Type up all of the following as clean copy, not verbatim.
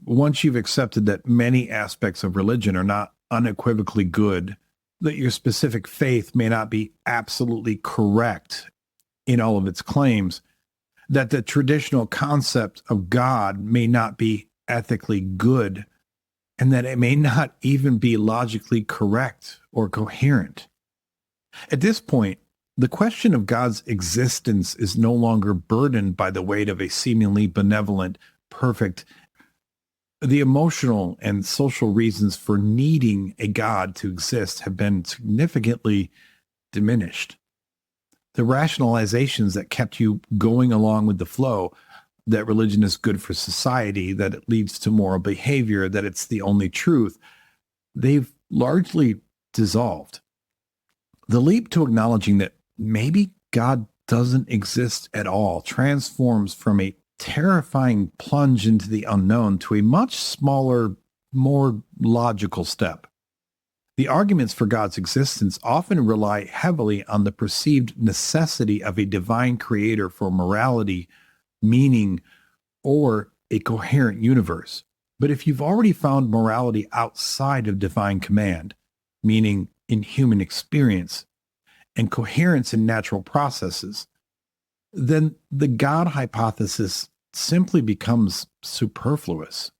Once you've accepted that many aspects of religion are not unequivocally good, that your specific faith may not be absolutely correct in all of its claims, that the traditional concept of God may not be ethically good, and that it may not even be logically correct or coherent. At this point, the question of God's existence is no longer burdened by the weight of a seemingly benevolent, perfect. The emotional and social reasons for needing a God to exist have been significantly diminished. The rationalizations that kept you going along with the flow, that religion is good for society, that it leads to moral behavior, that it's the only truth, they've largely dissolved. The leap to acknowledging that maybe God doesn't exist at all transforms from a terrifying plunge into the unknown to a much smaller, more logical step. The arguments for God's existence often rely heavily on the perceived necessity of a divine creator for morality, meaning, or a coherent universe. But if you've already found morality outside of divine command, meaning in human experience, and coherence in natural processes, then the God hypothesis simply becomes superfluous.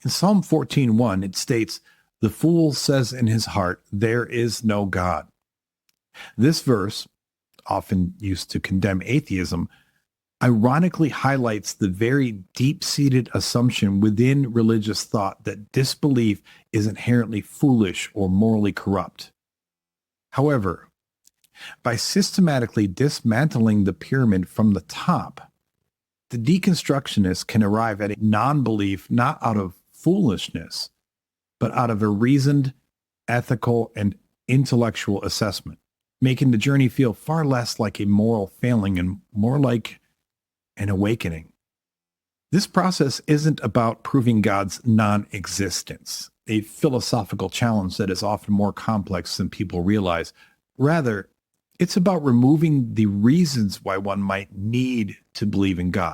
In Psalm 14:1, it states, "The fool says in his heart, there is no God." This verse, often used to condemn atheism, ironically highlights the very deep-seated assumption within religious thought that disbelief is inherently foolish or morally corrupt. However, by systematically dismantling the pyramid from the top, the deconstructionist can arrive at a non-belief not out of foolishness, but out of a reasoned, ethical, and intellectual assessment, making the journey feel far less like a moral failing and more like an awakening. This process isn't about proving God's non-existence, a philosophical challenge that is often more complex than people realize. Rather, it's about removing the reasons why one might need to believe in God.